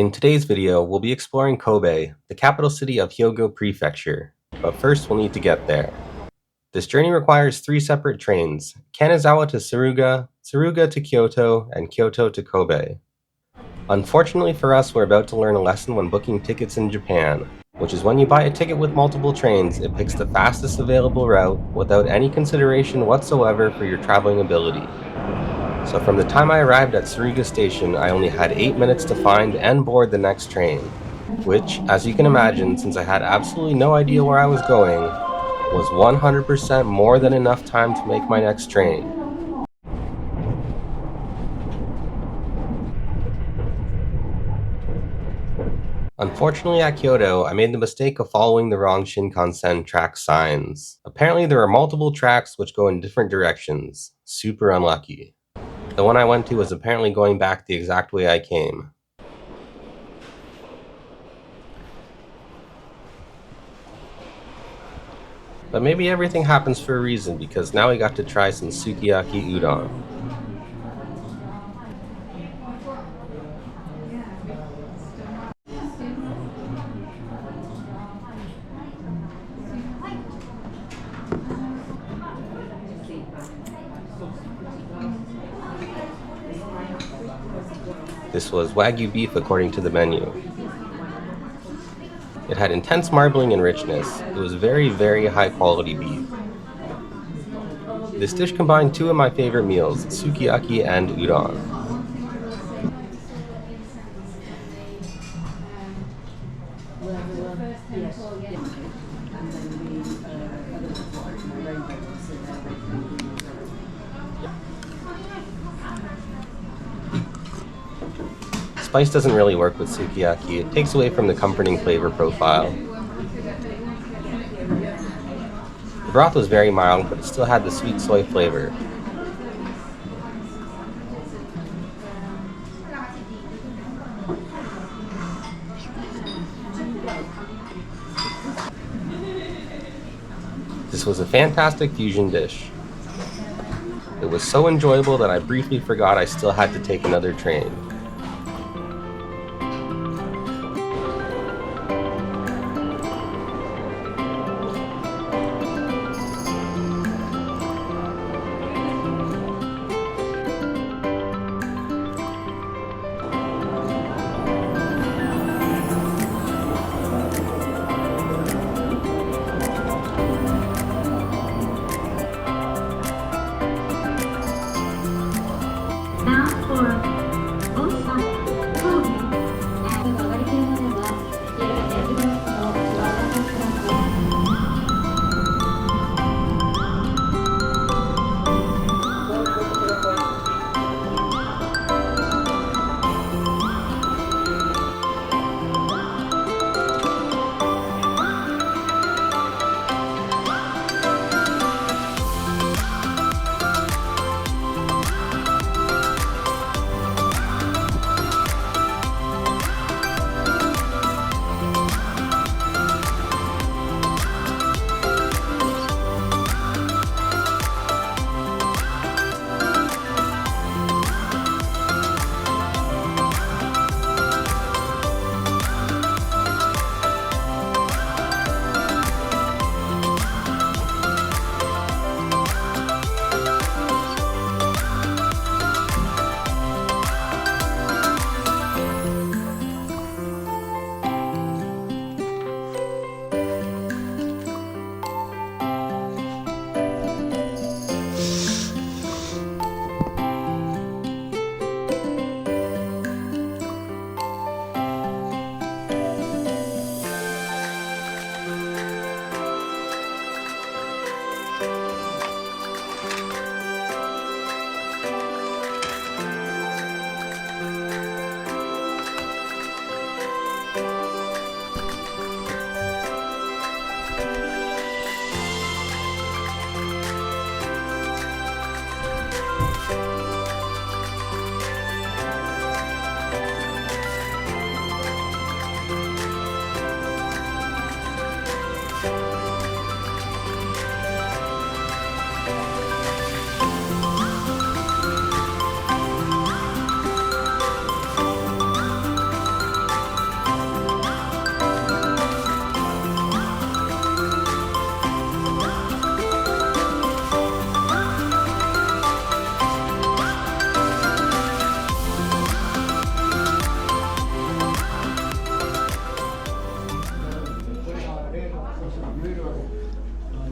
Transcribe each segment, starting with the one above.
In today's video, we'll be exploring Kobe, the capital city of Hyogo Prefecture, but first we'll need to get there. This journey requires 3 separate trains: Kanazawa to Suruga, Suruga to Kyoto, and Kyoto to Kobe. Unfortunately for us, we're about to learn a lesson when booking tickets in Japan, which is when you buy a ticket with multiple trains, it picks the fastest available route without any consideration whatsoever for your traveling ability. So from the time I arrived at Suruga Station, I only had 8 minutes to find and board the next train, which, as you can imagine, since I had absolutely no idea where I was going, was 100% more than enough time to make my next train. Unfortunately at Kyoto, I made the mistake of following the wrong Shinkansen track signs. Apparently there are multiple tracks which go in different directions. Super unlucky. The one I went to was apparently going back the exact way I came. But maybe everything happens for a reason, because now we got to try some sukiyaki udon. This was wagyu beef according to the menu. It had intense marbling and richness. It was very high quality beef. This dish combined 2 of my favorite meals, sukiyaki and udon. Spice doesn't really work with sukiyaki. It takes away from the comforting flavor profile. The broth was very mild, but it still had the sweet soy flavor. This was a fantastic fusion dish. It was so enjoyable that I briefly forgot I still had to take another train.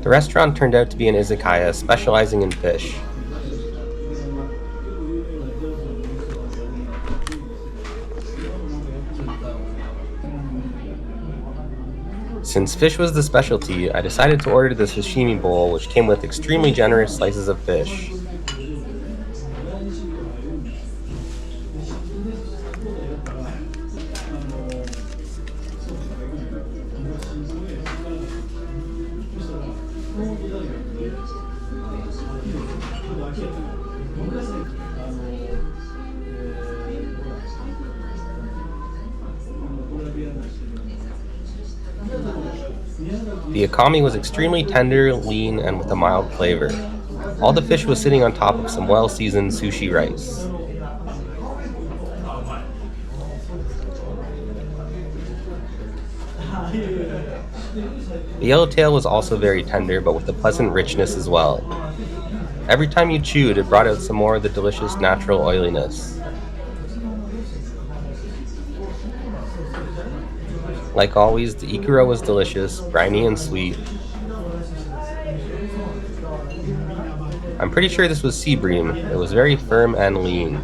The restaurant turned out to be an izakaya specializing in fish. Since fish was the specialty, I decided to order the sashimi bowl, which came with extremely generous slices of fish. The akami was extremely tender, lean, and with a mild flavor. All the fish was sitting on top of some well-seasoned sushi rice. The yellowtail was also very tender, but with a pleasant richness as well. Every time you chewed, it brought out some more of the delicious natural oiliness. Like always, the ikura was delicious, briny and sweet. I'm pretty sure this was sea bream. It was very firm and lean.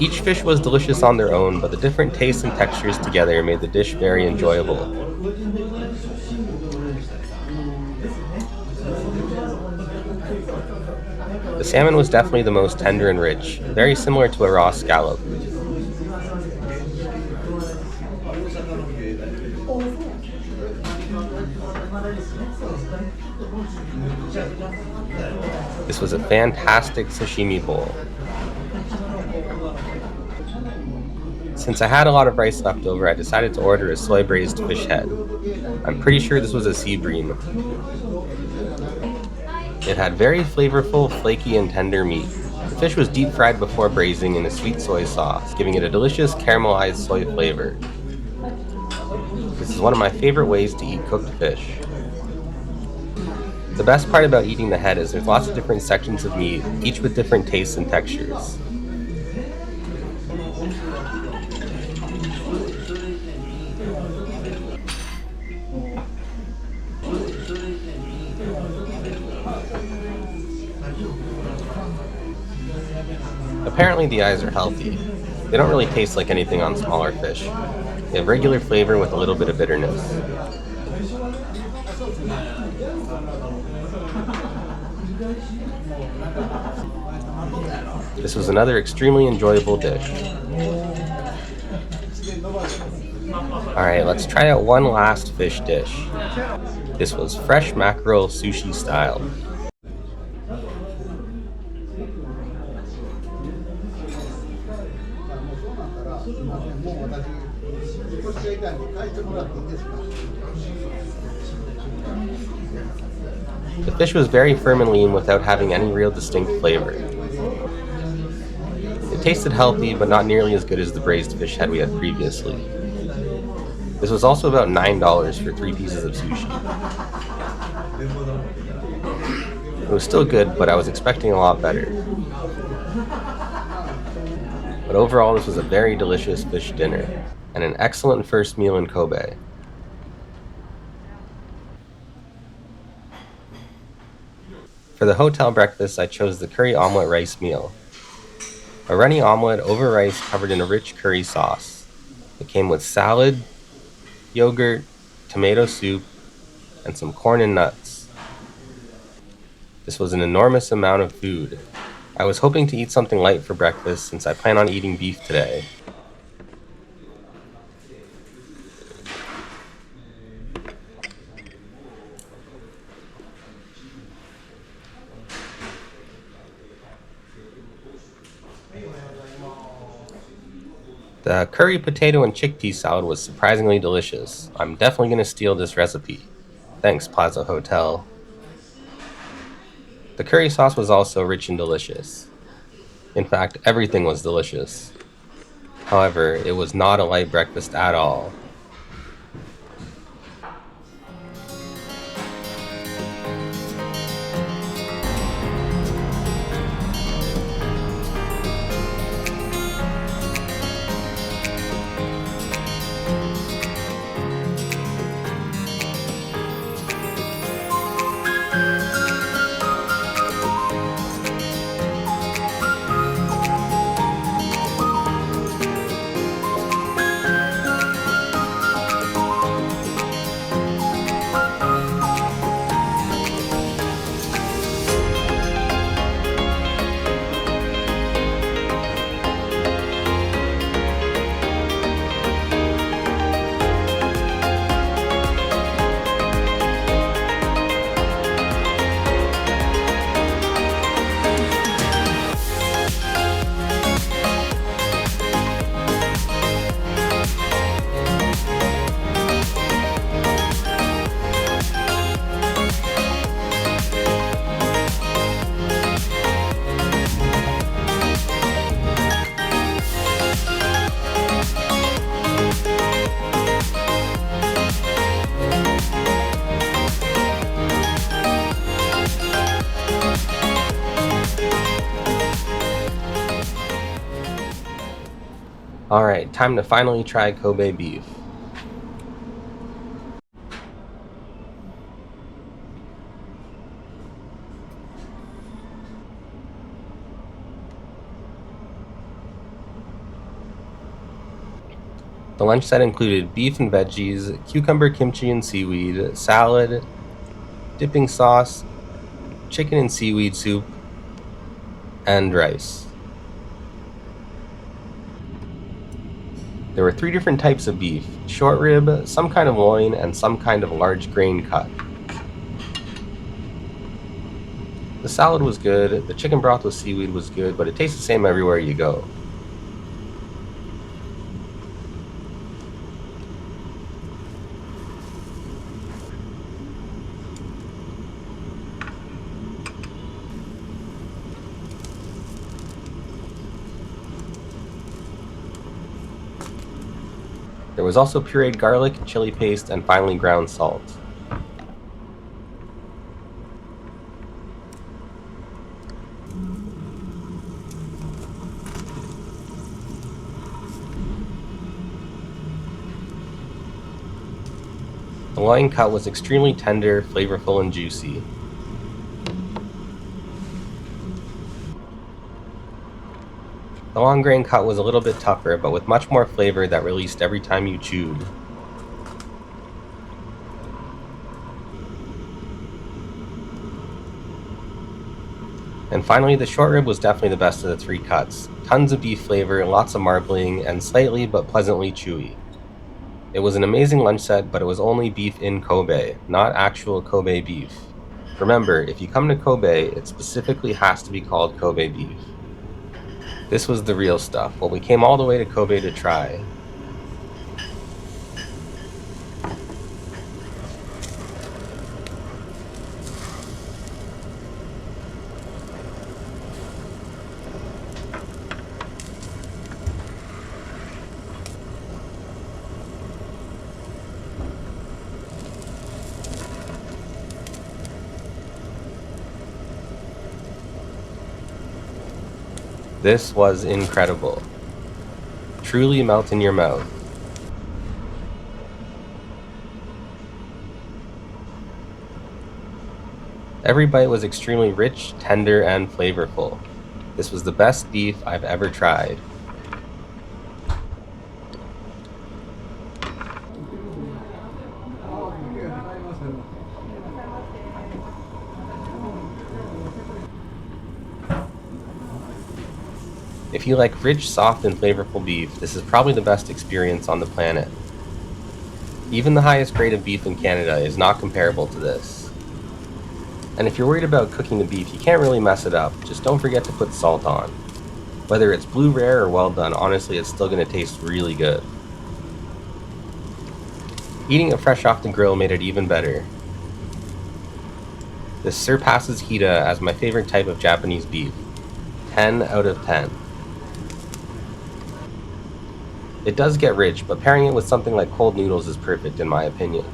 Each fish was delicious on their own, but the different tastes and textures together made the dish very enjoyable. The salmon was definitely the most tender and rich, very similar to a raw scallop. This was a fantastic sashimi bowl. Since I had a lot of rice left over, I decided to order a soy braised fish head. I'm pretty sure this was a sea bream. It had very flavorful, flaky, and tender meat. The fish was deep fried before braising in a sweet soy sauce, giving it a delicious caramelized soy flavor. This is one of my favorite ways to eat cooked fish. The best part about eating the head is there's lots of different sections of meat, each with different tastes and textures. Apparently the eyes are healthy. They don't really taste like anything on smaller fish. They have regular flavor with a little bit of bitterness. This was another extremely enjoyable dish. Alright, let's try out one last fish dish. This was fresh mackerel sushi style. The fish was very firm and lean without having any real distinct flavor. It tasted healthy, but not nearly as good as the braised fish head we had previously. This was also about $9 for 3 pieces of sushi. It was still good, but I was expecting a lot better. But overall, this was a very delicious fish dinner, and an excellent first meal in Kobe. For the hotel breakfast, I chose the curry omelet rice meal. A runny omelet over rice covered in a rich curry sauce. It came with salad, yogurt, tomato soup, and some corn and nuts. This was an enormous amount of food. I was hoping to eat something light for breakfast since I plan on eating beef today. The curry potato and chickpea salad was surprisingly delicious. I'm definitely going to steal this recipe. Thanks, Plaza Hotel. The curry sauce was also rich and delicious. In fact, everything was delicious. However, it was not a light breakfast at all. Alright, time to finally try Kobe beef. The lunch set included beef and veggies, cucumber, kimchi, and seaweed, salad, dipping sauce, chicken and seaweed soup, and rice. There were 3 different types of beef: short rib, some kind of loin, and some kind of large grain cut. The salad was good, the chicken broth with seaweed was good, but it tastes the same everywhere you go. There was also pureed garlic, chili paste, and finely ground salt. The loin cut was extremely tender, flavorful, and juicy. The long grain cut was a little bit tougher, but with much more flavor that released every time you chewed. And finally, the short rib was definitely the best of the 3 cuts. Tons of beef flavor, lots of marbling, and slightly but pleasantly chewy. It was an amazing lunch set, but it was only beef in Kobe, not actual Kobe beef. Remember, if you come to Kobe, it specifically has to be called Kobe beef. This was the real stuff, what we came all the way to Kobe to try. This was incredible. Truly melt in your mouth. Every bite was extremely rich, tender, and flavorful. This was the best beef I've ever tried. If you like rich, soft, and flavorful beef, this is probably the best experience on the planet. Even the highest grade of beef in Canada is not comparable to this. And if you're worried about cooking the beef, you can't really mess it up, just don't forget to put salt on. Whether it's blue rare or well done, honestly it's still going to taste really good. Eating it fresh off the grill made it even better. This surpasses Hita as my favorite type of Japanese beef. 10 out of 10. It does get rich, but pairing it with something like cold noodles is perfect in my opinion.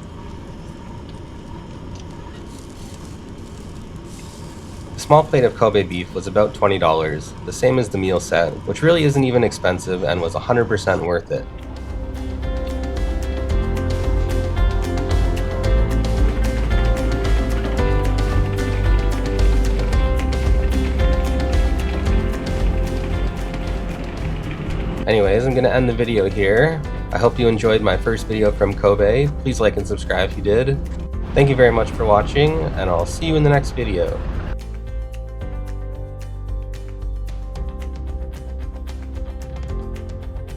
A small plate of Kobe beef was about $20, the same as the meal set, which really isn't even expensive and was 100% worth it. Anyways, I'm going to end the video here. I hope you enjoyed my first video from Kobe. Please like and subscribe if you did. Thank you very much for watching, and I'll see you in the next video.